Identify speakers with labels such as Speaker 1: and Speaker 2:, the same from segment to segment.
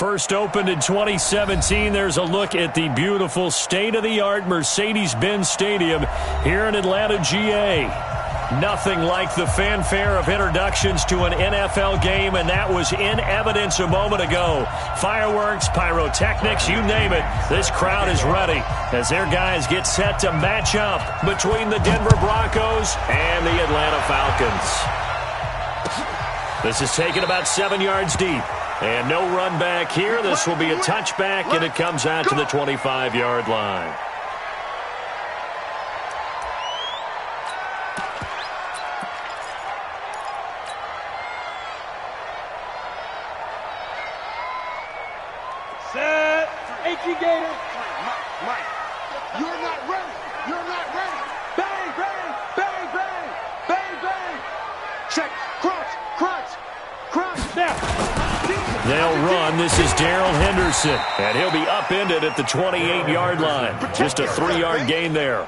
Speaker 1: First opened in 2017. There's a look at the beautiful state-of-the-art Mercedes-Benz Stadium here in Atlanta, GA. Nothing like the fanfare of introductions to an NFL game, and that was in evidence a moment ago. Fireworks, pyrotechnics, you name it. This crowd is ready as their guys get set to match up between the Denver Broncos and the Atlanta Falcons. This is taken about 7 yards deep. And no run back here. This will be a touchback, and it comes out to the 25-yard line.
Speaker 2: Set. H.E. Gator. Mike, you're not ready. You're not ready. Bang, bang, bang, bang, bang, bang. Check. Crunch. Now.
Speaker 1: They'll run. This is Darrell Henderson, and he'll be upended at the 28-yard line. Just a 3-yard gain there.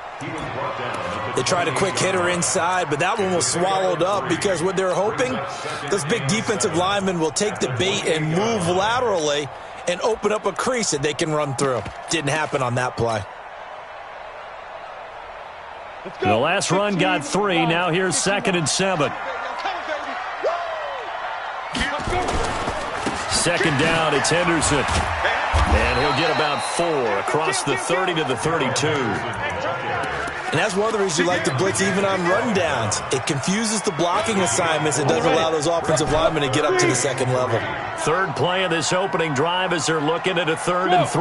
Speaker 3: They tried a quick hitter inside, but that one was swallowed up because what they're hoping, those big defensive linemen will take the bait and move laterally and open up a crease that they can run through. Didn't happen on that play.
Speaker 1: The last run got 3. Now here's 2nd and 7. Second down, it's Henderson. And he'll get about 4 across the 30 to the 32.
Speaker 3: And that's one of the reasons you like to blitz even on rundowns. It confuses the blocking assignments and doesn't allow those offensive linemen to get up to the second level.
Speaker 1: Third play of this opening drive as they're looking at a 3rd and 3.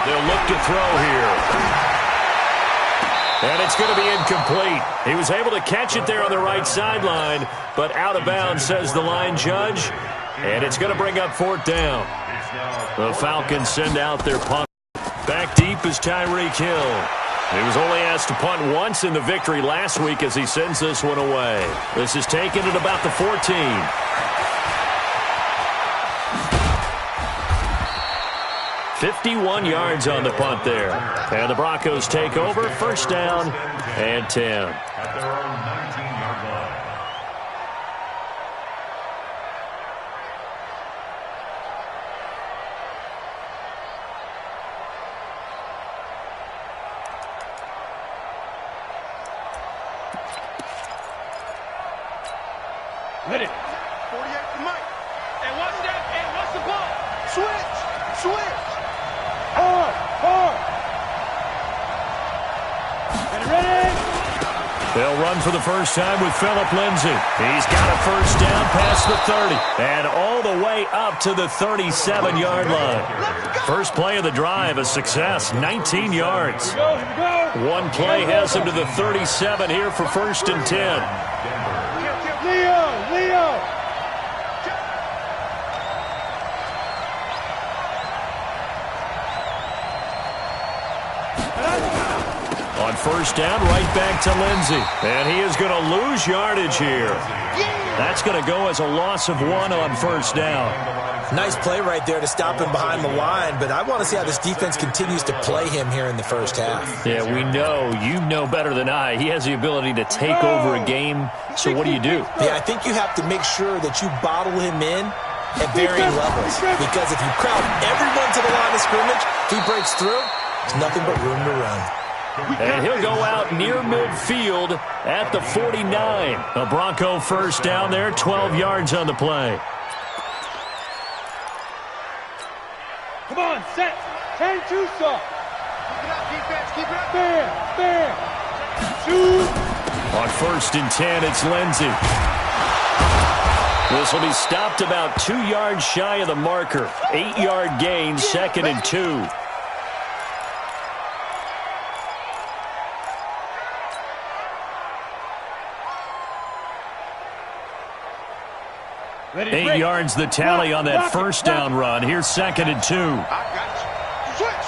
Speaker 1: They'll look to throw here. And it's going to be incomplete. He was able to catch it there on the right sideline, but out of bounds, says the line judge. And it's going to bring up 4th down. The Falcons send out their punt. Back deep is Tyreek Hill. He was only asked to punt once in the victory last week as he sends this one away. This is taken at about the 14. 51 yards on the punt there. And the Broncos take over. 1st down and 10.
Speaker 2: Ready. 48 for Mike. And what's that? And what's the ball? Switch. Hard. Ready.
Speaker 1: They'll run for the first time with Phillip Lindsay. He's got a 1st down past the 30 and all the way up to the 37-yard line. First play of the drive, a success, 19 yards.
Speaker 2: Here we go.
Speaker 1: One play has him to the 37 here for 1st and 10.
Speaker 2: Leo.
Speaker 1: On 1st down, right back to Lindsay. And he is going to lose yardage here. That's going to go as a loss of 1 on 1st down.
Speaker 3: Nice play right there to stop him behind the line, but I want to see how this defense continues to play him here in the first half.
Speaker 1: Yeah, we know. You know better than I. He has the ability to take over a game. So what do?
Speaker 3: Yeah, I think you have to make sure that you bottle him in at varying levels. Because if you crowd everyone to the line of scrimmage, he breaks through, there's nothing but room to run.
Speaker 1: And he'll go out near midfield at the 49. A Bronco 1st down there, 12 yards on the play.
Speaker 2: Come on, set. 10-2, sir. Keep it up, defense. Keep it up. Bam. Shoot.
Speaker 1: On 1st and 10, it's Lindsay. This will be stopped about 2 yards shy of the marker. 8-yard gain, 2nd and 2.
Speaker 2: Ready,
Speaker 1: 8 yards the tally on that 1st down run. Here's 2nd and 2.
Speaker 2: Switch.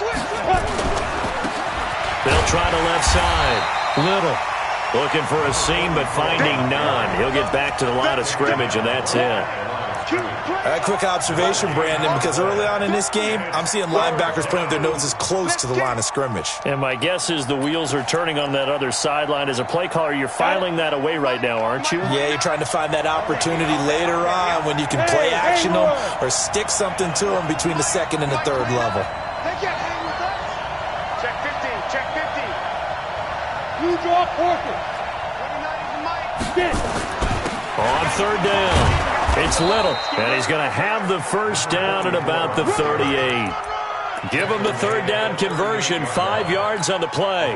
Speaker 1: They'll try to left side. Little looking for a seam, but finding none. He'll get back to the line of scrimmage, and that's it.
Speaker 3: A quick observation, Brandon, because early on in this game, I'm seeing linebackers playing with their noses close to the line of scrimmage.
Speaker 1: And my guess is the wheels are turning on that other sideline. As a play caller, you're filing that away right now, aren't you?
Speaker 3: Yeah, you're trying to find that opportunity later on when you can play action them or stick something to them between the second and the third level.
Speaker 2: They can't hang with us. Check 15, check 50. You draw quarter. 29 is Mike. Get it.
Speaker 1: On third down. It's Little, and he's going to have the first down at about the 38. Give him the third down conversion, 5 yards on the play.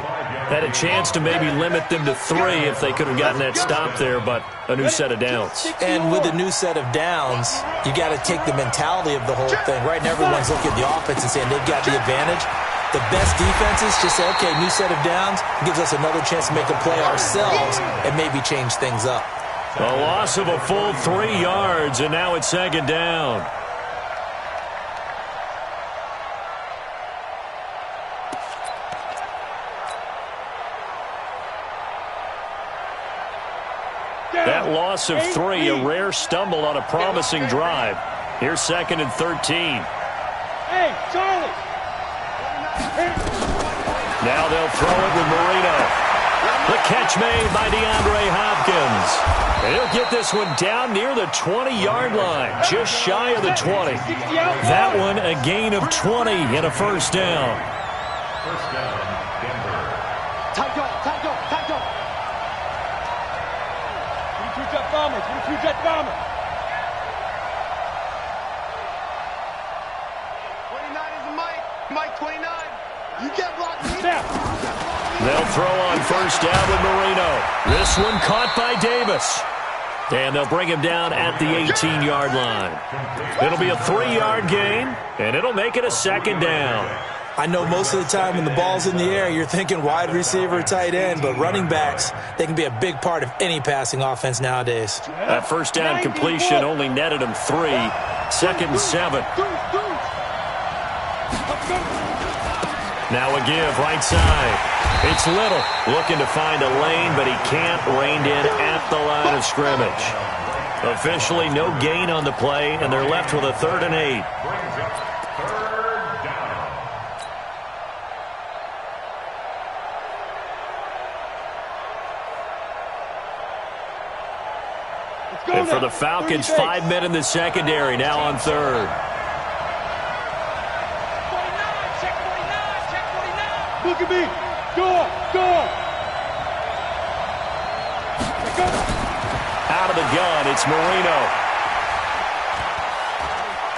Speaker 1: Had a chance to maybe limit them to 3 if they could have gotten that stop there, but a new set of downs.
Speaker 3: And with a new set of downs, you got to take the mentality of the whole thing. Right now, everyone's looking at the offense and saying they've got the advantage. The best defenses just say, okay, new set of downs, gives us another chance to make a play ourselves and maybe change things up.
Speaker 1: A loss of a full 3 yards, and now it's second down. That loss of 3, a rare stumble on a promising drive. Here's second and 13.
Speaker 2: Hey, Charlie.
Speaker 1: Now they'll throw it with Marino. The catch made by DeAndre Hopkins. And he'll get this one down near the 20-yard line, just shy of the 20. That one a gain of 20 and a first down.
Speaker 2: Tight go, tight go, tight go. 22 jet bombers, 22 jet bombers. 29 is Mike. Mike 29. You can't block me.
Speaker 1: They'll throw on first down with Marino. This one caught by Davis. And they'll bring him down at the 18-yard line. It'll be a 3-yard gain, and it'll make it a second down.
Speaker 3: I know most of the time when the ball's in the air, you're thinking wide receiver, tight end, but running backs, they can be a big part of any passing offense nowadays.
Speaker 1: That first down completion only netted him 3. Second and 7. Now a give right side. It's Little looking to find a lane, but he can't. Reined in at the line of scrimmage. Officially no gain on the play, and they're left with a 3rd and 8. And for the Falcons, 5 men in the secondary, now on third.
Speaker 2: Look at me. Door, door.
Speaker 1: Out of the gun, it's Marino.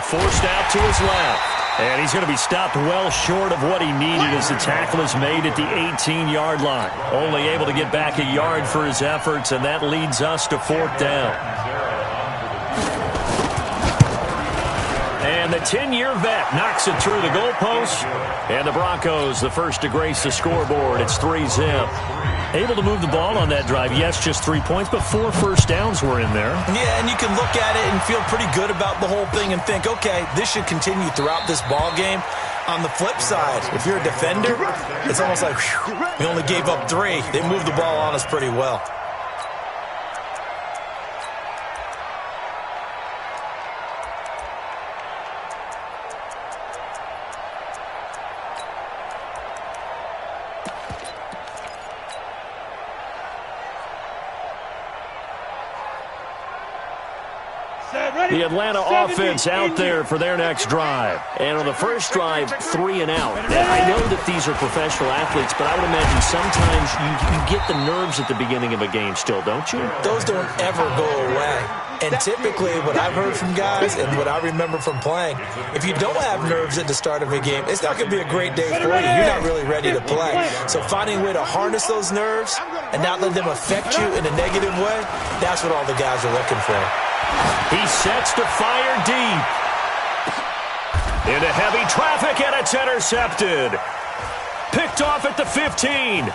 Speaker 1: Forced out to his left. And he's going to be stopped well short of what he needed as the tackle is made at the 18-yard line. Only able to get back a yard for his efforts, and that leads us to 4th down. And the 10-year vet knocks it through the goalpost. And the Broncos, the first to grace the scoreboard. It's 3-zip. Able to move the ball on that drive. Yes, just 3 points, but 4 first downs were in there.
Speaker 3: Yeah, and you can look at it and feel pretty good about the whole thing and think, okay, this should continue throughout this ball game. On the flip side, if you're a defender, it's almost like, whew, we only gave up 3. They moved the ball on us pretty well.
Speaker 1: The Atlanta offense out there for their next drive. And on the first drive, 3 and out. And I know that these are professional athletes, but I would imagine sometimes you get the nerves at the beginning of a game still, don't you?
Speaker 3: Those don't ever go away. And typically what I've heard from guys and what I remember from playing, if you don't have nerves at the start of a game, it's not going to be a great day for you. You're not really ready to play. So finding a way to harness those nerves and not let them affect you in a negative way, that's what all the guys are looking for.
Speaker 1: He sets to fire deep. Into heavy traffic, and it's intercepted. Picked off at the 15.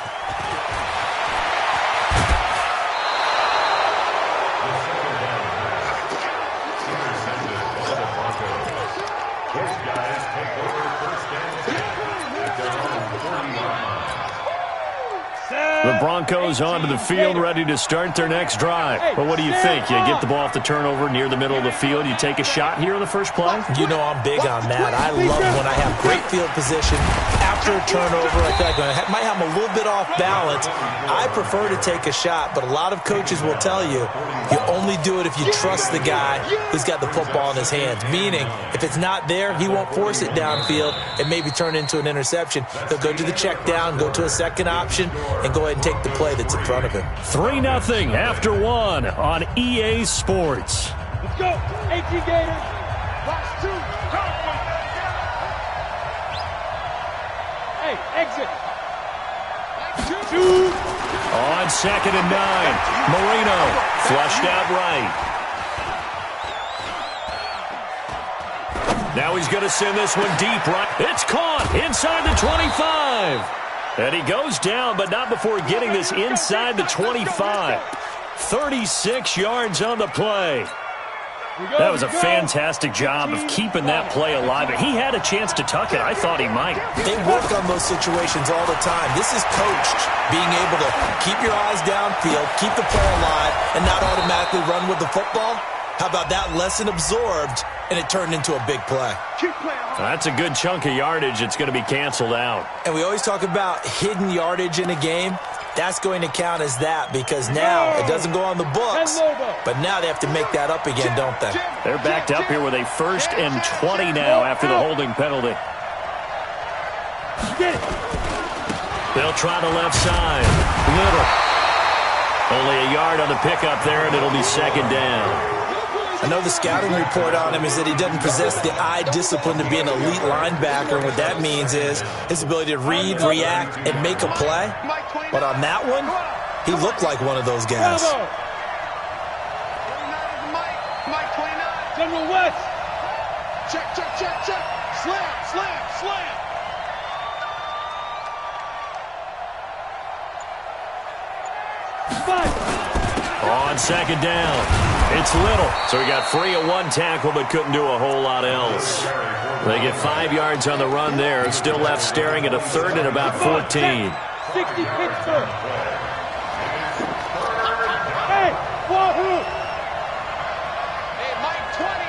Speaker 1: The Broncos onto the field, ready to start their next drive. But what do you think? You get the ball off the turnover near the middle of the field. You take a shot here in the first play?
Speaker 3: You know I'm big on that. I love when I have great field position. After a turnover, I feel like I might have a little bit off balance. I prefer to take a shot, but a lot of coaches will tell you, you only do it if you trust the guy who's got the football in his hands. Meaning, if it's not there, he won't force it downfield and maybe turn into an interception. He'll go to the check down, go to a second option, and go ahead and take the play that's in front of him.
Speaker 1: 3-0 after one on EA Sports.
Speaker 2: Let's go. AT Gators. Box 2. Go. Hey, exit. Two.
Speaker 1: On 2nd and 9. Marino flushed out right. Now he's going to send this one deep right. It's caught inside the 25. And he goes down, but not before getting this inside the 25. 36 yards on the play. That was a fantastic job of keeping that play alive. He had a chance to tuck it. I thought he might.
Speaker 3: They work on those situations all the time. This is coached, being able to keep your eyes downfield, keep the play alive, and not automatically run with the football. How about that lesson absorbed, and it turned into a big play?
Speaker 1: That's a good chunk of yardage. It's going to be canceled out.
Speaker 3: And we always talk about hidden yardage in a game. That's going to count as that because now it doesn't go on the books, but now they have to make that up again, don't they?
Speaker 1: They're backed up here with a 1st and 20 now after the holding penalty. They'll try the left side. Little. Only a yard on the pickup there, and it'll be 2nd down.
Speaker 3: I know the scouting report on him is that he doesn't possess the eye discipline to be an elite linebacker. What that means is his ability to read, react, and make a play. But on that one, he looked like one of those guys.
Speaker 2: General West. Check. Slam.
Speaker 1: On 2nd down. It's Little. So he got free of one tackle but couldn't do a whole lot else. They get 5 yards on the run there. Still left staring at a 3rd and about 14.
Speaker 2: 60 Pittsburgh. Hey, Wahoo. Hey, Mike 20.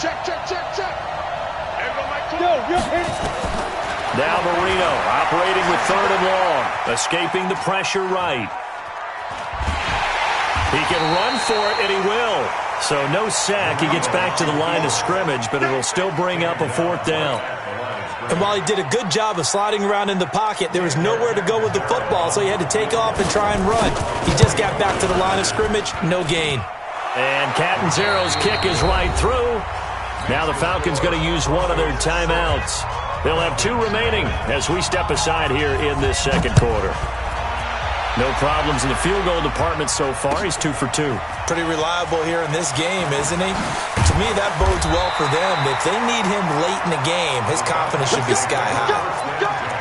Speaker 2: Check. There go Mike 20. Yo, you're hit.
Speaker 1: Now Marino operating with 3rd and long. Escaping the pressure right. He can run for it, and he will. So no sack. He gets back to the line of scrimmage, but it'll still bring up a 4th down.
Speaker 3: And while he did a good job of sliding around in the pocket, there was nowhere to go with the football, so he had to take off and try and run. He just got back to the line of scrimmage, no gain.
Speaker 1: And Catanzero's kick is right through. Now the Falcons going to use one of their timeouts. They'll have 2 remaining as we step aside here in this 2nd quarter. No problems in the field goal department so far. He's 2 for 2.
Speaker 3: Pretty reliable here in this game, isn't he? To me, that bodes well for them. If they need him late in the game, his confidence should be sky high.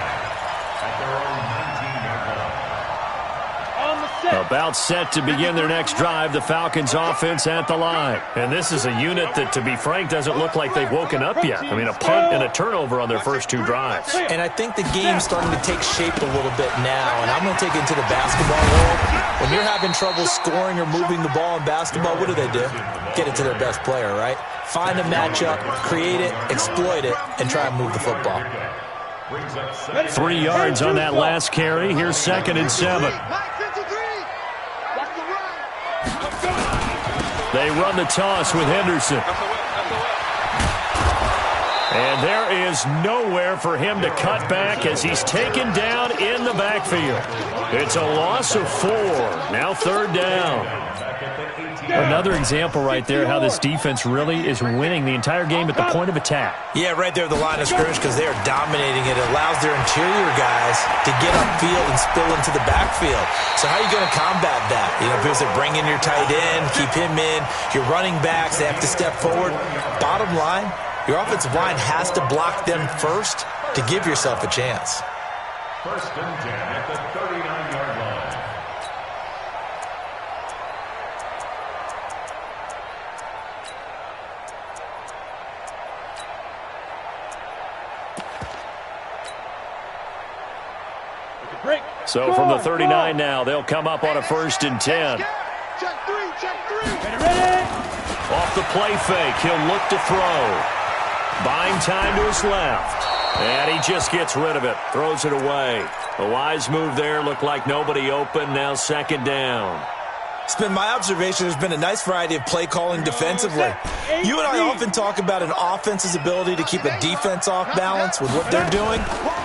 Speaker 1: About set to begin their next drive, the Falcons offense at the line. And this is a unit that, to be frank, doesn't look like they've woken up yet. I mean, a punt and a turnover on their first 2 drives.
Speaker 3: And I think the game's starting to take shape a little bit now. And I'm going to take it into the basketball world. When you're having trouble scoring or moving the ball in basketball, what do? Get it to their best player, right? Find a matchup, create it, exploit it, and try and move the football.
Speaker 1: 3 yards on that last carry. Here's 2nd and 7. They run the toss with Henderson. And there is nowhere for him to cut back as he's taken down in the backfield. It's a loss of 4. Now 3rd down. Another example right there how this defense really is winning the entire game at the point of attack.
Speaker 3: Yeah, right there at the line of scrimmage because they are dominating it. It allows their interior guys to get upfield and spill into the backfield. So how are you going to combat that? You know, if it's bring in your tight end, keep him in, your running backs, they have to step forward. Bottom line, your offensive line has to block them first to give yourself a chance.
Speaker 4: 1st and 10 at the 39-yard line.
Speaker 1: So from the 39 now, they'll come up on a 1st and 10.
Speaker 2: Check three.
Speaker 5: Ready?
Speaker 1: Off the play fake, he'll look to throw. Buying time to his left. And he just gets rid of it, throws it away. A wise move there, looked like nobody open, now 2nd down.
Speaker 3: It's been my observation there's been a nice variety of play calling defensively. You and I often talk about an offense's ability to keep a defense off balance with what they're doing.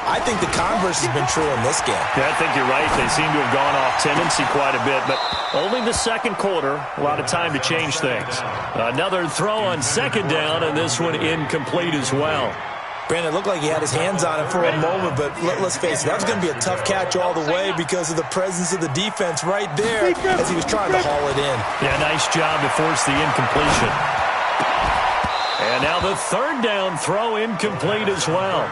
Speaker 3: I think the converse has been true in this game.
Speaker 6: Yeah, I think you're right. They seem to have gone off tendency quite a bit, but only the 2nd quarter, a lot of time to change things.
Speaker 1: Another throw on 2nd down, and this one incomplete as well.
Speaker 3: Brandon, it looked like he had his hands on it for a moment, but let's face it, that was going to be a tough catch all the way because of the presence of the defense right there as he was trying to haul it in.
Speaker 1: Yeah, nice job to force the incompletion. And now the 3rd down throw incomplete as well.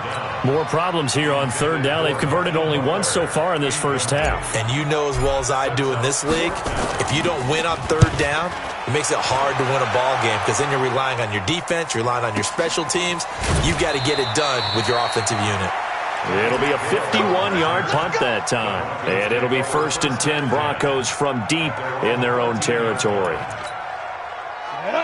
Speaker 1: More problems here on 3rd down. They've converted only once so far in this first half.
Speaker 3: And you know as well as I do in this league, if you don't win on 3rd down, it makes it hard to win a ball game because then you're relying on your defense, you're relying on your special teams. You've got to get it done with your offensive unit.
Speaker 1: It'll be a 51-yard punt that time. And it'll be 1st and 10 Broncos from deep in their own territory.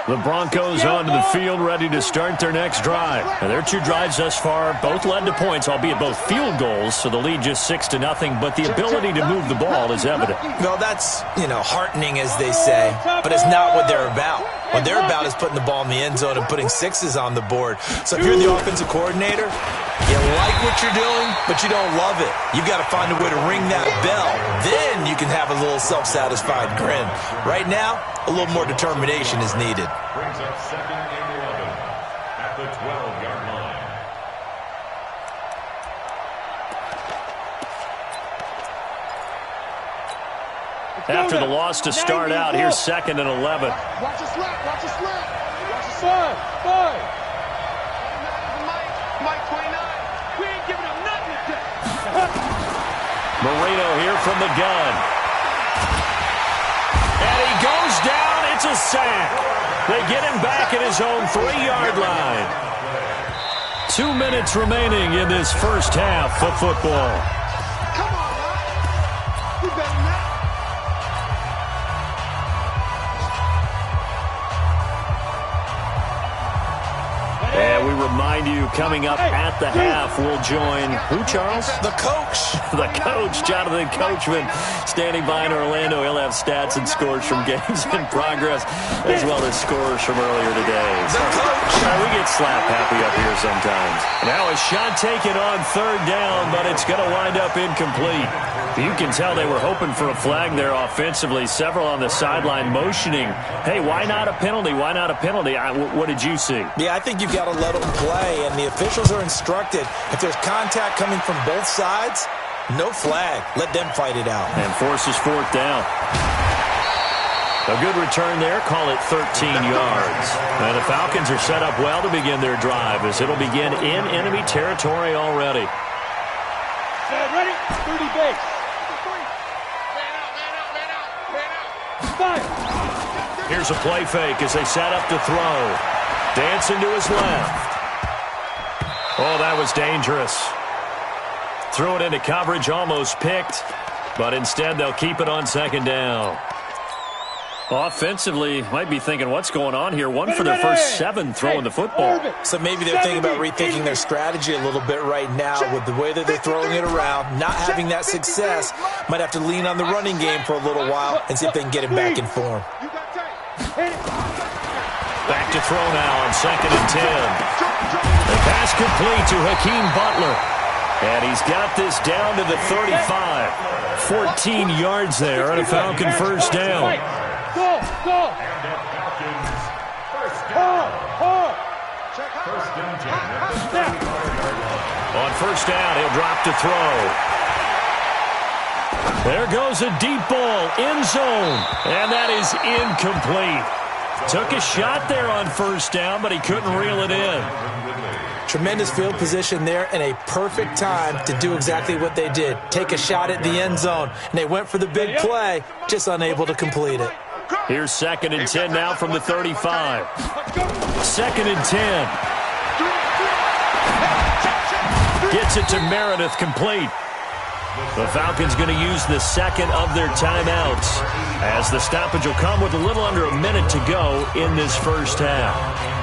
Speaker 1: The Broncos onto the field, ready to start their next drive. And their 2 drives thus far both led to points, albeit both field goals, so the lead just 6-0, but the ability to move the ball is evident.
Speaker 3: Well, that's, heartening, as they say, but it's not what they're about. What they're about is putting the ball in the end zone and putting 6s on the board. So if you're the offensive coordinator, you like what you're doing, but you don't love it. You've got to find a way to ring that bell. Then you can have a little self-satisfied grin. Right now, a little more determination is needed.
Speaker 4: Brings up 2nd and 11 at the 12-yard line.
Speaker 1: After the loss to start out, here's 2nd and 11.
Speaker 2: Watch your slap. Watch your slap. Watch your
Speaker 5: Five.
Speaker 2: Mike 29. We ain't giving him nothing today.
Speaker 1: Marino here from the gun. And he goes down. It's a sack. They get him back at his own 3-yard line. 2 minutes remaining in this first half of football.
Speaker 2: Come on, man. You better not.
Speaker 1: And we remind you, coming up at the half, we'll join who, Charles?
Speaker 3: The coach.
Speaker 1: The coach, Jonathan Coachman, standing by in Orlando. He'll have stats and scores from games in progress, as well as scores from earlier today.
Speaker 3: The coach.
Speaker 1: We get slap happy up here sometimes. Now a shot taken on 3rd down, but it's going to wind up incomplete. You can tell they were hoping for a flag there offensively. Several on the sideline motioning, hey, why not a penalty? Why not a penalty? What did you see?
Speaker 3: Yeah, I think you've got to let them play, and the officials are instructed. If there's contact coming from both sides, no flag. Let them fight it out.
Speaker 1: And forces 4th down. A good return there. Call it 13 yards. And the Falcons are set up well to begin their drive as it'll begin in enemy territory already.
Speaker 5: Ready? 30 base.
Speaker 1: Here's a play fake as they set up to throw. Dancing to his left. Oh, that was dangerous. Threw it into coverage, almost picked, but instead they'll keep it on 2nd down. Offensively, might be thinking, what's going on here? One for their first 7 throwing the football.
Speaker 3: So maybe they're thinking about rethinking their strategy a little bit right now with the way that they're throwing it around, not having that success. Might have to lean on the running game for a little while and see if they can get him back in form.
Speaker 1: Back to throw now on 2nd and 10. The pass complete to Hakeem Butler. And he's got this down to the 35. 14 yards there and a Falcon first down.
Speaker 5: Go!
Speaker 4: And at Falcons, first down. First and 10 at the 35-yard line.
Speaker 1: On first down, he'll drop to throw. There goes a deep ball, end zone, and that is incomplete. Took a shot there on first down, but he couldn't reel it in.
Speaker 3: Tremendous field position there and a perfect time to do exactly what they did. Take a shot at the end zone, and they went for the big play, just unable to complete it.
Speaker 1: Here's 2nd and 10 now from the 35. 2nd and 10. Gets it to Meredith, complete. The Falcons going to use the second of their timeouts, as the stoppage will come with a little under a minute to go in this first half.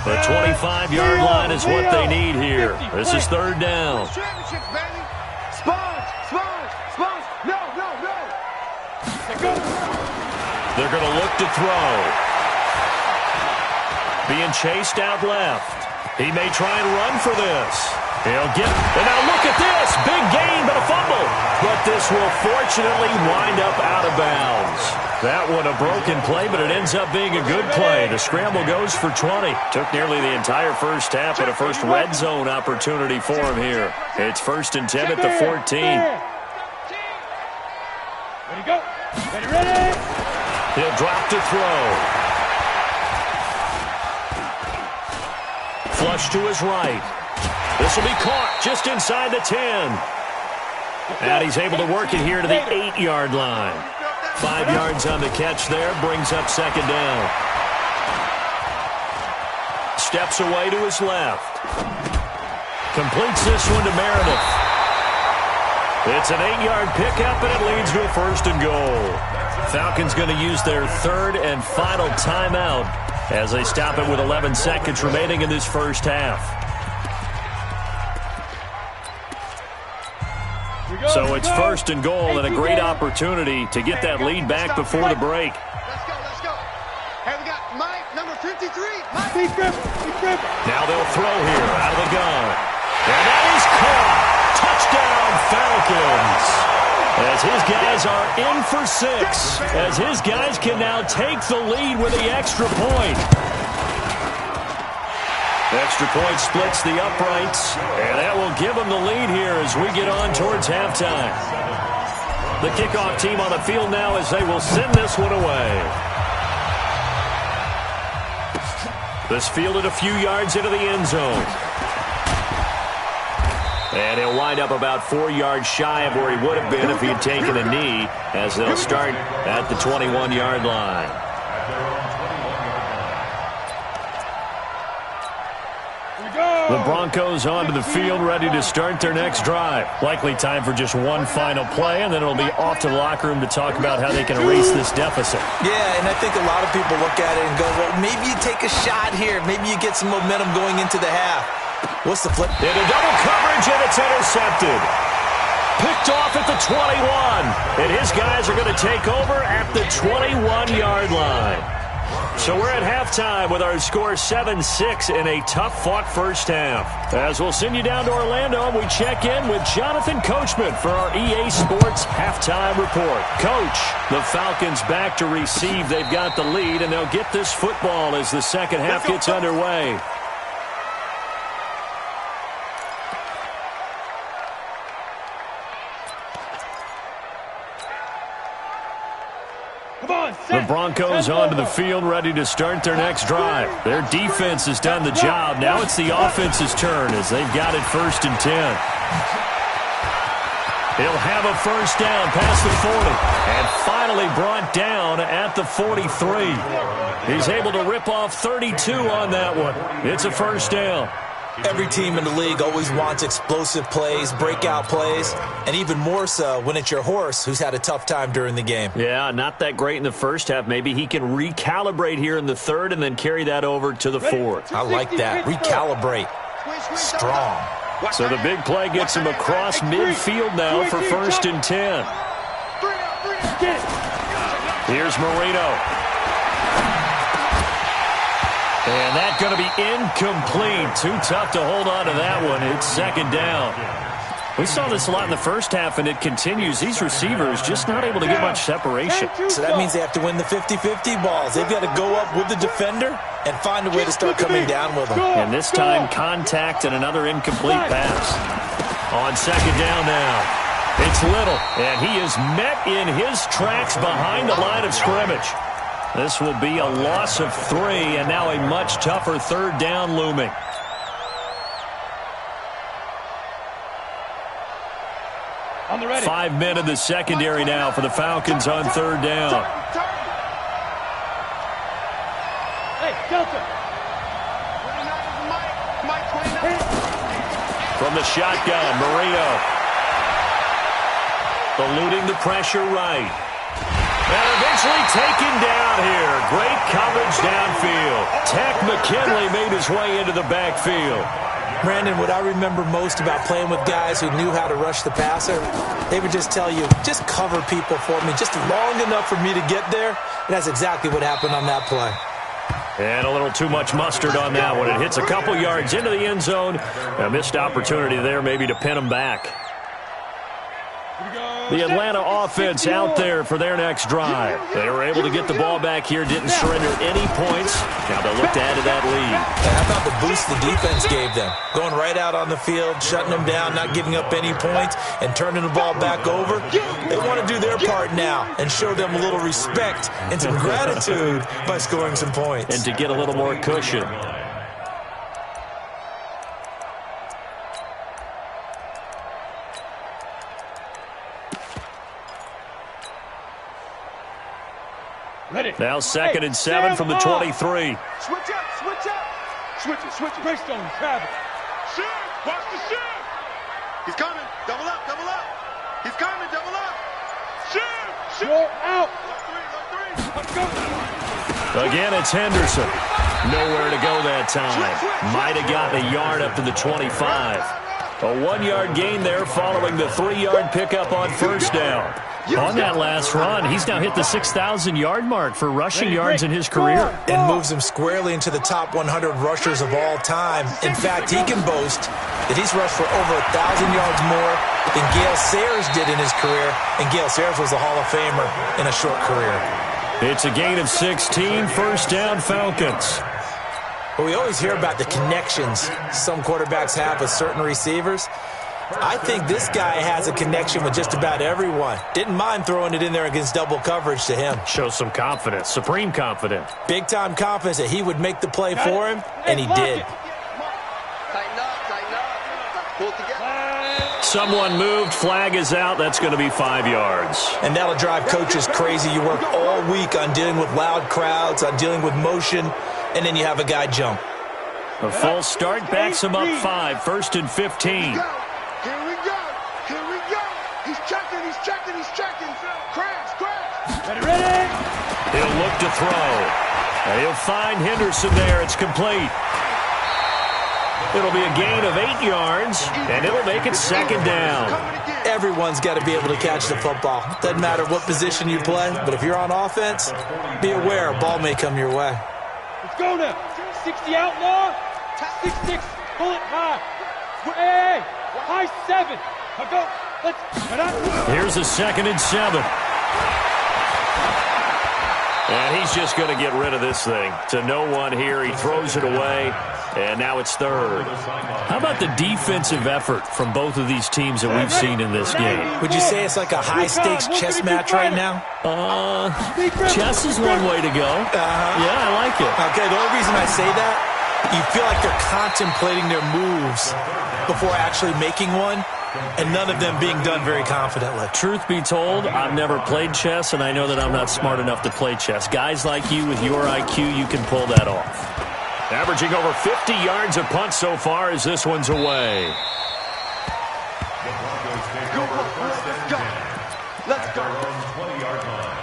Speaker 1: The 25-yard line is what they need here. This is third down.
Speaker 2: Championships, baby. Sponge. No.
Speaker 1: They're going to look to throw. Being chased out left. He may try and run for this. He'll get, and now look at this. Big gain, but a fumble. But this will fortunately wind up out of bounds. That one a broken play, but it ends up being a good play. The scramble goes for 20. Took nearly the entire first half, but a first red zone opportunity for him here. It's 1st and 10 at the 14.
Speaker 5: Ready, go. Ready.
Speaker 1: He'll drop to throw. Flush to his right. This will be caught just inside the 10. And he's able to work it here to the 8-yard line. 5 yards on the catch there, brings up second down. Steps away to his left. Completes this one to Meredith. It's an 8-yard pickup, and it leads to a 1st and goal. Falcons going to use their third and final timeout as they stop it with 11 seconds remaining in this first half. So it's 1st and goal, and a great opportunity to get that lead back before the break.
Speaker 2: Let's go. Hey, we got Mike, number 53. Mike.
Speaker 5: He's gripping.
Speaker 1: Now they'll throw here out of the gun. And that is caught. Touchdown, Falcons. As his guys are in for 6. As his guys can now take the lead with the extra point. Extra point splits the uprights, and that will give them the lead here as we get on towards halftime. The kickoff team on the field now as they will send this one away. This fielded a few yards into the end zone. And he'll wind up about 4 yards shy of where he would have been if he had taken a knee, as they'll start at the 21-yard line. The Broncos onto the field, ready to start their next drive. Likely time for just one final play, and then it'll be off to the locker room to talk about how they can erase this deficit.
Speaker 3: Yeah, and I think a lot of people look at it and go, well, maybe you take a shot here. Maybe you get some momentum going into the half. What's the flip?
Speaker 1: Into double coverage, and it's intercepted. Picked off at the 21. And his guys are going to take over at the 21-yard line. So we're at halftime with our score 7-6 in a tough-fought first half. As we'll send you down to Orlando, and we check in with Jonathan Coachman for our EA Sports Halftime Report. Coach, the Falcons back to receive. They've got the lead, and they'll get this football as the second half gets underway. The Broncos onto the field, ready to start their next drive. Their defense has done the job. Now it's the offense's turn as they've got it 1st and 10. He'll have a first down past the 40 and finally brought down at the 43. He's able to rip off 32 on that one. It's a first down.
Speaker 3: Every team in the league always wants explosive plays, breakout plays, and even more so when it's your horse who's had a tough time during the game.
Speaker 1: Yeah, not that great in the first half. Maybe he can recalibrate here in the third and then carry that over to the fourth.
Speaker 3: I like that. Recalibrate. Strong.
Speaker 1: So the big play gets him across midfield now for 1st and 10. Here's Marino. And that's going to be incomplete. Too tough to hold on to that one. It's second down. We saw this a lot in the first half, and it continues. These receivers just not able to get much separation.
Speaker 3: So that means they have to win the 50-50 balls. They've got to go up with the defender and find a way to start coming down with them.
Speaker 1: And this time, contact and another incomplete pass. On second down now. It's Little, and he is met in his tracks behind the line of scrimmage. This will be a loss of 3, and now a much tougher third down looming.
Speaker 5: On the ready.
Speaker 1: 5 men in the secondary now for the Falcons on third down.
Speaker 5: Hey, Delta.
Speaker 1: From the shotgun, Marino. Eluding the pressure right. And eventually taken down here. Great coverage downfield. Tech McKinley made his way into the backfield.
Speaker 3: Brandon, what I remember most about playing with guys who knew how to rush the passer, they would just tell you, just cover people for me, just long enough for me to get there. And that's exactly what happened on that play.
Speaker 1: And a little too much mustard on that one. It hits a couple yards into the end zone. A missed opportunity there maybe to pin them back. The Atlanta offense out there for their next drive. They were able to get the ball back here, didn't surrender any points. Now they'll look to add to that lead.
Speaker 3: How about the boost the defense gave them? Going right out on the field, shutting them down, not giving up any points, and turning the ball back over. They want to do their part now and show them a little respect and some gratitude by scoring some points.
Speaker 1: And to get a little more cushion.
Speaker 5: Ready.
Speaker 1: Now 2nd and 7 from the 23.
Speaker 2: Switch up, switch up.
Speaker 5: Switch it, switch it. Greystone, travel.
Speaker 2: Shoot, watch the shoot. He's coming, double up, double up. He's coming, double up. Shoot, shoot.
Speaker 5: You're out.
Speaker 2: Left 3,
Speaker 5: Let's go.
Speaker 1: Again, it's Henderson. Nowhere to go that time. Might have gotten a yard up to the 25. A 1-yard gain there following the 3-yard pickup on first down.
Speaker 6: On that last run, he's now hit the 6,000-yard mark for rushing yards in his career.
Speaker 3: And moves him squarely into the top 100 rushers of all time. In fact, he can boast that he's rushed for over 1,000 yards more than Gale Sayers did in his career. And Gale Sayers was a Hall of Famer in a short career.
Speaker 1: It's a gain of 16, first down Falcons.
Speaker 3: But we always hear about the connections some quarterbacks have with certain receivers. I think this guy has a connection with just about everyone. Didn't mind throwing it in there against double coverage to him.
Speaker 6: Shows some confidence, supreme confidence.
Speaker 3: Big-time confidence that he would make the play for him, and he did.
Speaker 2: Tighten up, pull together.
Speaker 1: Someone moved, flag is out, that's going to be 5 yards.
Speaker 3: And that'll drive coaches crazy. You work all week on dealing with loud crowds, on dealing with motion, and then you have a guy jump.
Speaker 1: A false start backs him up 5, 1st and 15.
Speaker 2: Here we go. Here we go. He's checking. He's checking. He's checking. Crash, crash.
Speaker 5: Ready.
Speaker 1: He'll look to throw. And he'll find Henderson there. It's complete. It'll be a gain of 8 yards, and it'll make it 2nd down.
Speaker 3: Everyone's got to be able to catch the football. Doesn't matter what position you play, but if you're on offense, be aware a ball may come your way.
Speaker 5: Let's go now. 60 outlaw. 6-6. Pull it high. Hey. High 7. Now go. Let's.
Speaker 1: Here's a 2nd and 7. And he's just going to get rid of this thing. To no one here. He throws it away. And now it's 3rd. How about the defensive effort from both of these teams that we've seen in this game?
Speaker 3: Would you say it's like a high-stakes chess match right now?
Speaker 1: Chess is one way to go. Yeah, I like it.
Speaker 3: Okay, the only reason I say that, you feel like they're contemplating their moves before actually making one, and none of them being done very confidently.
Speaker 1: Truth be told, I've never played chess, and I know that I'm not smart enough to play chess. Guys like you with your IQ, you can pull that off. Averaging over 50 yards a punt so far as this one's away.
Speaker 2: Let's go.
Speaker 4: 20-yard line.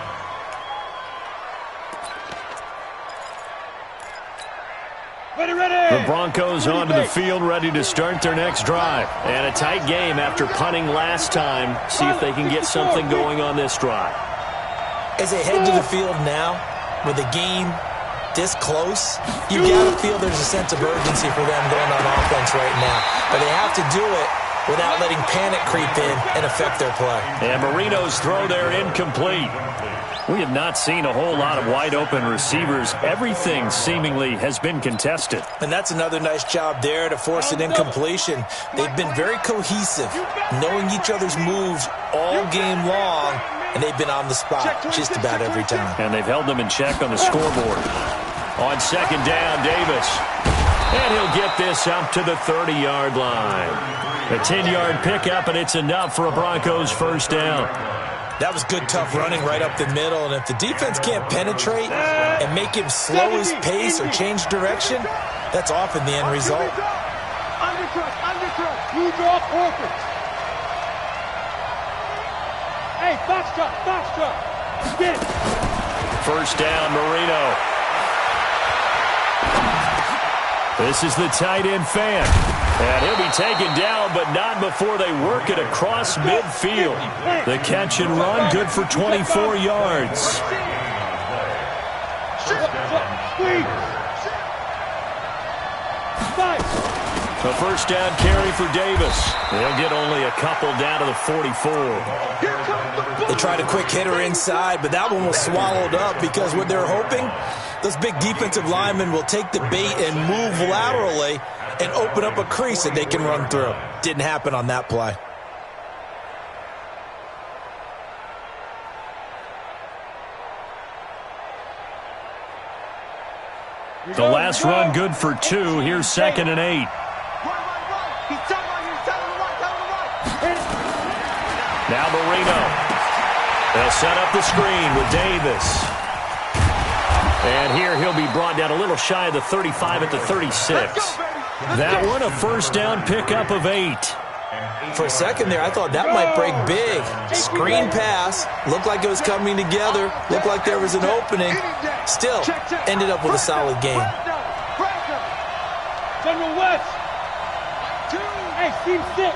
Speaker 5: Ready.
Speaker 1: The Broncos onto the field, ready to start their next drive. And a tight game after punting last time. See if they can get something going on this drive.
Speaker 3: As they head to the field now, with the game this close, you got to feel there's a sense of urgency for them going on offense right now. But they have to do it without letting panic creep in and affect their play.
Speaker 1: And Marino's throw there incomplete. We have not seen a whole lot of wide-open receivers. Everything seemingly has been contested.
Speaker 3: And that's another nice job there to force an incompletion. They've been very cohesive, knowing each other's moves all game long, and they've been on the spot just about every time.
Speaker 1: And they've held them in check on the scoreboard. On 2nd down, Davis. And he'll get this up to the 30-yard line. A 10-yard pickup, and it's enough for a Broncos first down.
Speaker 3: That was good, tough running right up the middle. And if the defense can't penetrate and make him slow his pace or change direction, that's often the end result.
Speaker 5: Undercut. You draw perfect. Hey, foxtrot. Spin.
Speaker 1: First down, Marino. This is the tight end fan. And he'll be taken down, but not before they work it across midfield. The catch and run, good for 24 yards. A first down carry for Davis. They'll get only a couple down to the 44.
Speaker 3: They tried a quick hitter inside, but that one was swallowed up because what they're hoping, those big defensive linemen will take the bait and move laterally and open up a crease that they can run through. Didn't happen on that play.
Speaker 1: The last run good for 2. Here's 2nd and 8. Now Marino. They'll set up the screen with Davis. And here he'll be brought down a little shy of the 35 at the 36. That one a first down pickup of 8.
Speaker 3: For a second there, I thought that might break big. Screen pass. Looked like it was coming together. Looked like there was an opening. Still, ended up with a solid game.
Speaker 5: General West. Hey, team 6.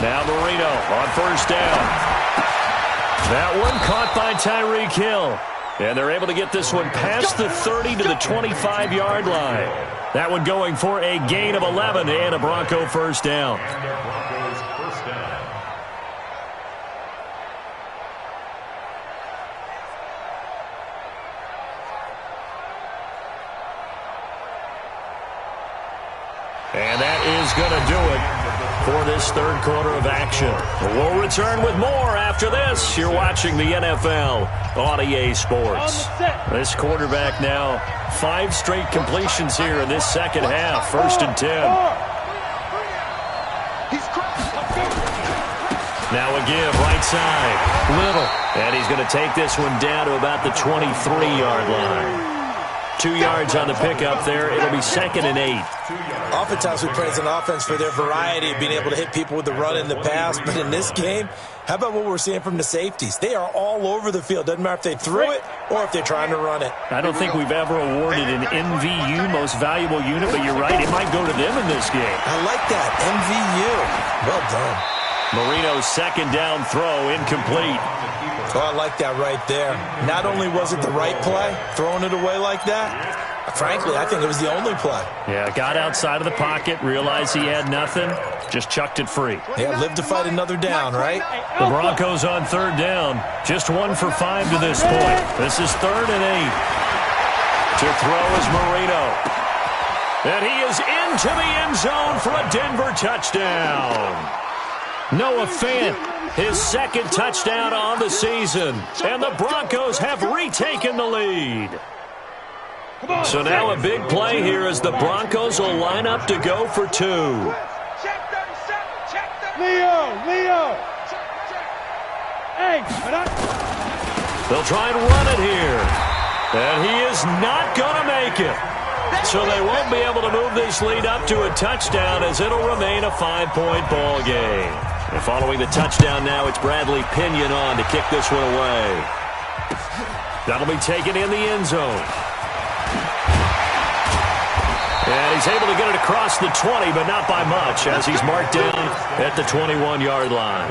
Speaker 1: Now Marino on first down. That one caught by Tyreek Hill. And they're able to get this one past the 30 to the 25-yard line. That one going for a gain of 11 and a Bronco first down. And that is going to do it for this third quarter of action. We'll return with more after this. You're watching the NFL on EA Sports. This quarterback now 5 straight completions here in this second half. 1st and 10. Now a give, right side. Little. And he's going to take this one down to about the 23-yard line. 2 yards on the pickup there. It'll be 2nd and 8.
Speaker 3: Oftentimes we praise an offense for their variety of being able to hit people with the run in the pass. But in this game, how about what we're seeing from the safeties? They are all over the field. Doesn't matter if they threw it or if they're trying to run it.
Speaker 1: I don't think we've ever awarded an MVU, most valuable unit, but you're right, it might go to them in this game.
Speaker 3: I like that, MVU. Well done.
Speaker 1: Marino's second down throw incomplete.
Speaker 3: Oh, I like that right there. Not only was it the right play, throwing it away like that, frankly, I think it was the only play.
Speaker 1: Yeah, got outside of the pocket, realized he had nothing, just chucked it free.
Speaker 3: Yeah, live to fight another down, right?
Speaker 1: The Broncos on third down, just 1 for 5 to this point. This is 3rd and 8. To throw is Marino. And he is into the end zone for a Denver touchdown. Noah Fant, his 2nd touchdown on the season. And the Broncos have retaken the lead. So now a big play here as the Broncos will line up to go for 2.
Speaker 5: Leo. Hey,
Speaker 1: they'll try and run it here. And he is not going to make it. So they won't be able to move this lead up to a touchdown as it'll remain a 5-point ball game. And following the touchdown now, it's Bradley Pinion on to kick this one away. That'll be taken in the end zone. And he's able to get it across the 20, but not by much, as he's marked down at the 21-yard line.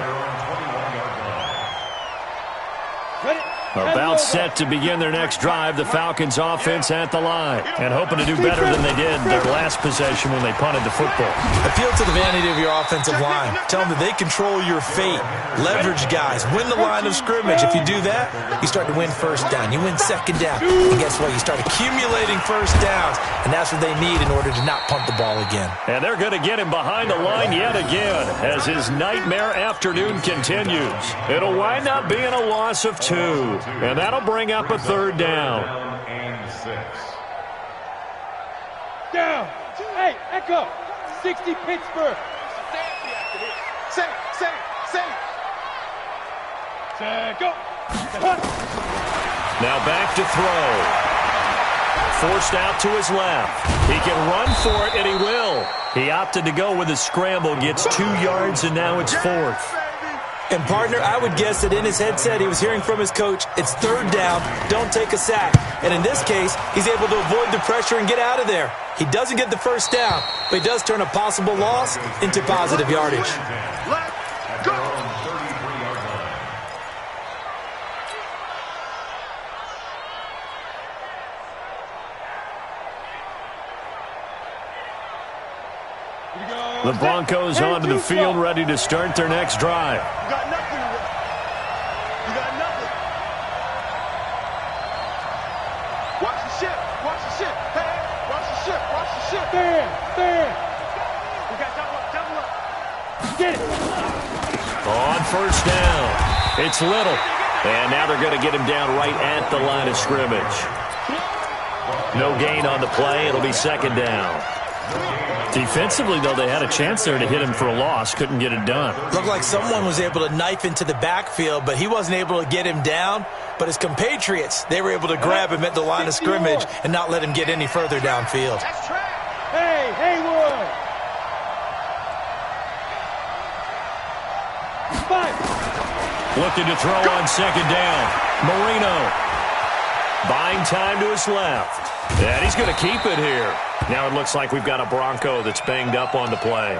Speaker 1: About set to begin their next drive, the Falcons offense at the line. And hoping to do better than they did their last possession when they punted the football.
Speaker 3: Appeal to the vanity of your offensive line. Tell them that they control your fate. Leverage guys. Win the line of scrimmage. If you do that, you start to win first down. You win second down. And guess what? You start accumulating first downs. And that's what they need in order to not punt the ball again.
Speaker 1: And they're going to get him behind the line yet again as his nightmare afternoon continues. It'll wind up being a loss of 2. And that'll bring up a 3rd down.
Speaker 5: Down. Hey, Echo. 60 Pittsburgh.
Speaker 2: Say.
Speaker 5: Go.
Speaker 1: Now back to throw. Forced out to his left. He can run for it, and he will. He opted to go with a scramble, gets 2 yards, and now it's 4th.
Speaker 3: And, partner, I would guess that in his headset he was hearing from his coach, it's 3rd down, don't take a sack. And in this case, he's able to avoid the pressure and get out of there. He doesn't get the 1st down, but he does turn a possible loss into positive yardage.
Speaker 2: Let's go.
Speaker 1: The Broncos onto the field, ready to start their next drive.
Speaker 2: You got nothing. You got nothing. Watch the ship. Watch the ship. Hey, watch the ship. Watch the ship.
Speaker 5: Stand.
Speaker 2: We got double up.
Speaker 5: Get it.
Speaker 1: On 1st down, it's Little. And now they're going to get him down right at the line of scrimmage. No gain on the play. It'll be 2nd down. Defensively, though, they had a chance there to hit him for a loss. Couldn't get it done.
Speaker 3: Looked like someone was able to knife into the backfield, but he wasn't able to get him down. But his compatriots, they were able to grab him at the line of scrimmage and not let him get any further downfield.
Speaker 2: That's trash.
Speaker 5: Hey, Haywood. 5.
Speaker 1: Looking to throw on 2nd down. Marino. Buying time to his left. And he's going to keep it here. Now it looks like we've got a Bronco that's banged up on the play.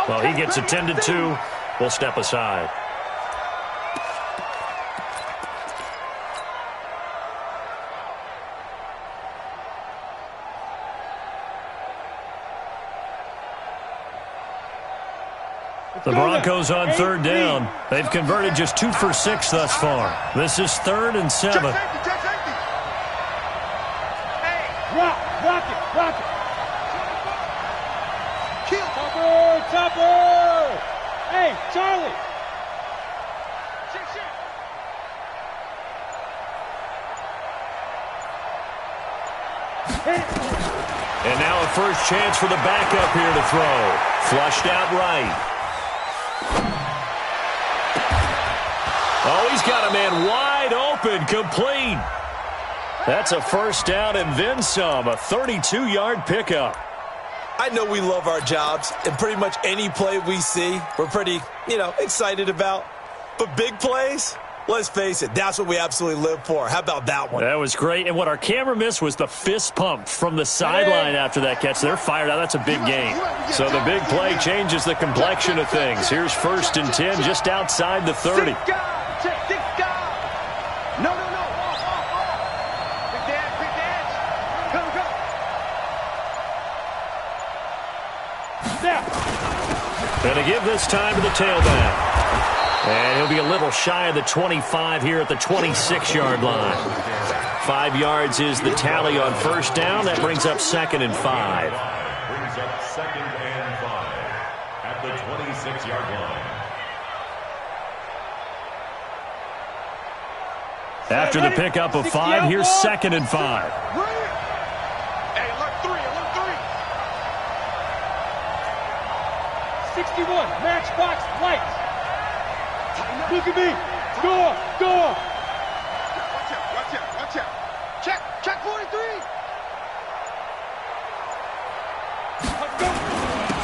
Speaker 1: Well, he gets attended to. We'll step aside. The Broncos on 3rd down. They've converted just 2 for 6 thus far. This is 3rd and 7.
Speaker 5: Rock it. Kill. Topper. Hey, Charlie.
Speaker 2: Shit.
Speaker 1: And now a first chance for the backup here to throw. Flushed out right. Oh, he's got a man wide open, complete. That's a 1st down and then some, a 32-yard pickup.
Speaker 3: I know we love our jobs, and pretty much any play we see, we're pretty, excited about. But big plays, let's face it, that's what we absolutely live for. How about that one?
Speaker 1: That was great. And what our camera missed was the fist pump from the sideline after that catch. They're fired out. That's a big gain. So the big play changes the complexion of things. Here's 1st and 10 just outside the 30.
Speaker 2: Six guys. No. Big dance. Go.
Speaker 1: Going to give this time to the tailback. And he'll be a little shy of the 25 here at the 26-yard line. 5 yards is the tally on 1st down. That brings up 2nd and 5.
Speaker 4: Brings up 2nd and 5 at the 26-yard line.
Speaker 1: After the pickup of 5, here's 2nd and 5.
Speaker 2: Hey, alert 3.
Speaker 5: 61, matchbox lights. Look at me. Go.
Speaker 2: Watch out. Check 43.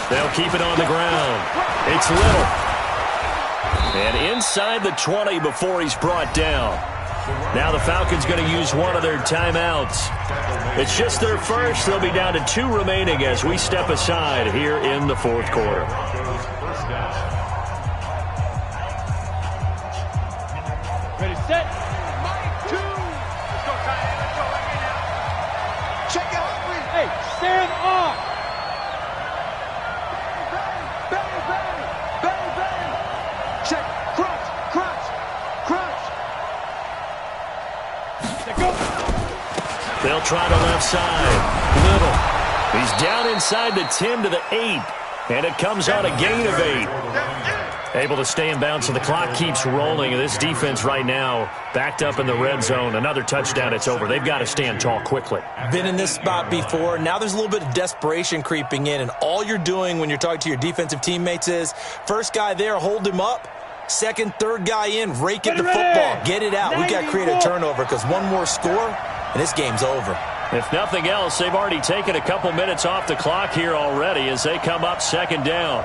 Speaker 1: They'll keep it on the ground. It's Little. And inside the 20 before he's brought down. Now the Falcons going to use one of their timeouts. It's just their first. They'll be down to 2 remaining as we step aside here in the 4th quarter.
Speaker 5: Ready, set.
Speaker 2: Mike 2. Let's go, Ty. Let's go right now. Check out 3.
Speaker 5: Hey, stand on.
Speaker 2: Bang. Check. Crunch.
Speaker 5: Go.
Speaker 1: They'll try the left side. Little. He's down inside the 10 to the 8. And it comes out a gain of 8. Able to stay in bounds, so the clock keeps rolling. And this defense right now backed up in the red zone. Another touchdown, it's over. They've got to stand tall quickly.
Speaker 3: Been in this spot before. Now there's a little bit of desperation creeping in, and all you're doing when you're talking to your defensive teammates is, first guy there, hold him up. Second, third guy in, rake at the football. Get it out. We got to create a turnover because one more score, and this game's over.
Speaker 1: If nothing else, they've already taken a couple minutes off the clock here already as they come up second down.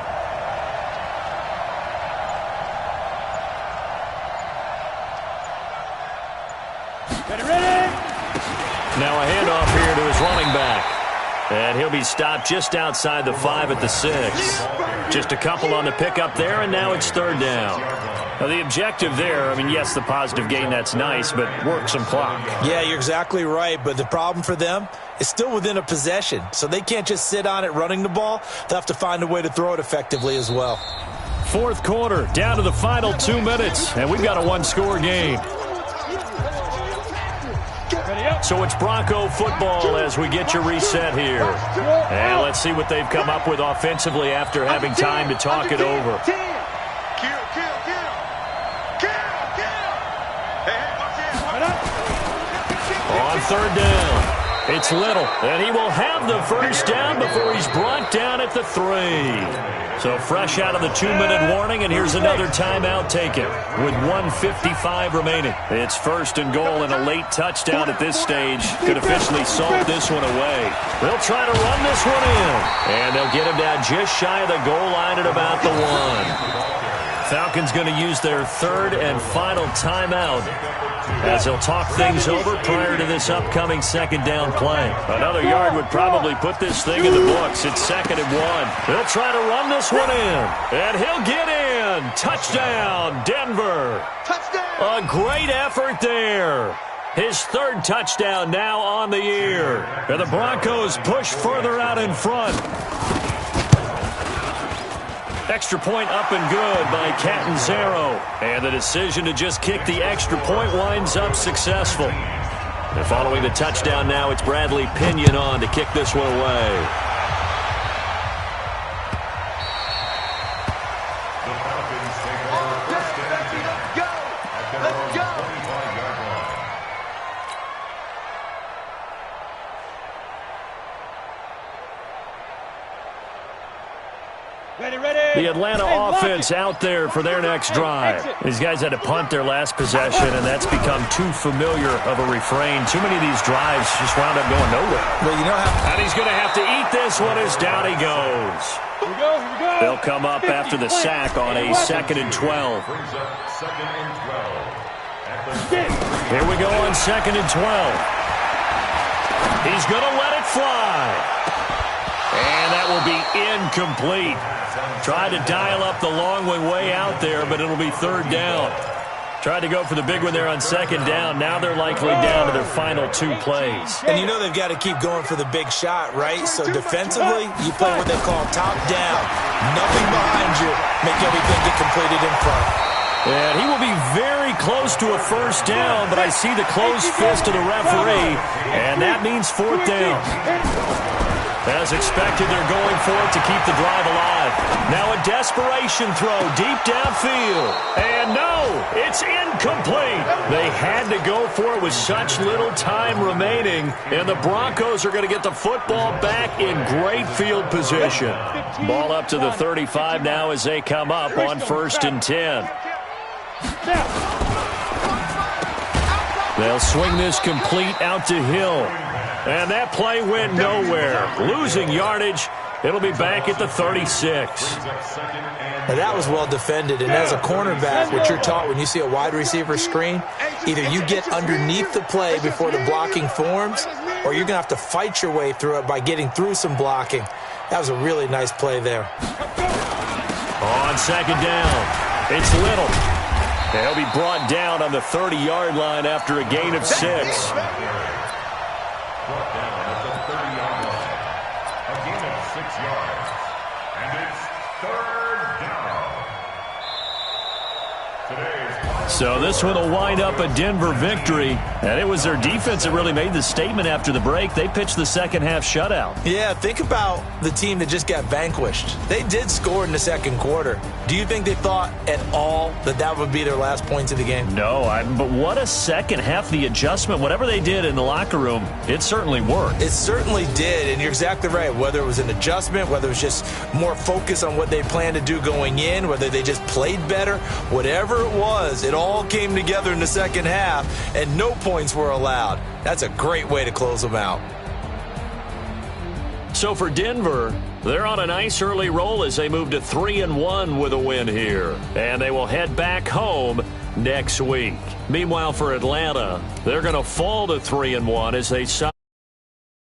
Speaker 1: Now a handoff here to his running back. And he'll be stopped just outside the 5 at the 6. Just a couple on the pickup there, and now it's third down. Now the objective there, I mean, yes, the positive gain, that's nice, but work some clock.
Speaker 3: Yeah, you're exactly right, but the problem for them is still within a possession. So they can't just sit on it running the ball. They'll have to find a way to throw it effectively as well.
Speaker 1: Fourth quarter, down to the final 2 minutes, and we've got a one-score game. So it's Bronco football as we get your reset here. And let's see what they've come up with offensively after having time to talk it over. On third down, it's Little, and he will have the first down before he's brought down at the 3. So fresh out of the 2-minute warning, and here's another timeout taken with 1:55 remaining. It's first and goal, and a late touchdown at this stage could officially salt this one away. They'll try to run this one in, and they'll get him down just shy of the goal line at about the 1. Falcons going to use their third and final timeout as they'll talk things over prior to this upcoming second down play. Another yard would probably put this thing in the books. It's second and 1. They'll try to run this one in, and he'll get in. Touchdown, Denver.
Speaker 2: Touchdown.
Speaker 1: A great effort there. His third touchdown now on the year. And the Broncos push further out in front. Extra point up and good by Catanzaro. And the decision to just kick the extra point winds up successful. And following the touchdown now, it's Bradley Pinion on to kick this one away.
Speaker 4: The Falcons take over first and 10.
Speaker 2: Let's go. Let's go.
Speaker 4: 25-yard line.
Speaker 1: The Atlanta offense out there for their next drive. These guys had to punt their last possession, and that's become too familiar of a refrain. Too many of these drives just wound up going nowhere.
Speaker 3: Well, you know how...
Speaker 1: And he's going to have to eat this one as down he goes.
Speaker 5: Here we go, here we go.
Speaker 1: They'll come up after the sack on a second and 12.
Speaker 4: Brings up second and 12.
Speaker 1: Here we go on second and 12. He's going to let it fly. And that will be incomplete. Tried to dial up the long one way out there, but it'll be third down. Tried to go for the big one there on second down. Now they're likely down to their final 2 plays.
Speaker 3: And you know they've got to keep going for the big shot, right? So defensively, you play what they call top down. Nothing behind you. Make everything get completed in front.
Speaker 1: And he will be very close to a first down, but I see the closed fist of the referee, and that means fourth down. As expected, they're going for it to keep the drive alive. Now a desperation throw deep downfield. And no, it's incomplete. They had to go for it with such little time remaining. And the Broncos are going to get the football back in great field position. Ball up to the 35 now as they come up on first and 10. They'll swing this complete out to Hill. And that play went nowhere. Losing yardage. It'll be back at the 36.
Speaker 3: Now that was well defended, and as a cornerback, what you're taught when you see a wide receiver screen, either you get underneath the play before the blocking forms, or you're going to have to fight your way through it by getting through some blocking. That was a really nice play there.
Speaker 1: On second down, it's Little. They'll be brought down on the 30-yard line after a gain of 6.
Speaker 4: Brought down at the 30-yard line. A gain of 6 yards. And it's third down. Today's
Speaker 1: So this one will wind up a Denver victory. And it was their defense that really made the statement after the break. They pitched the second half shutout.
Speaker 3: Yeah, think about the team that just got vanquished. They did score in the second quarter. Do you think they thought at all that that would be their last points of the game?
Speaker 1: No, but what a second half. The adjustment, whatever they did in the locker room, it certainly worked.
Speaker 3: It certainly did, and you're exactly right. Whether it was an adjustment, whether it was just more focus on what they planned to do going in, whether they just played better, whatever it was, it all came together in the second half, and no points were allowed. That's a great way to close them out.
Speaker 1: So for Denver, they're on a nice early roll as they move to 3-1 with a win here. And they will head back home next week. Meanwhile, for Atlanta, they're going to fall to 3-1 as they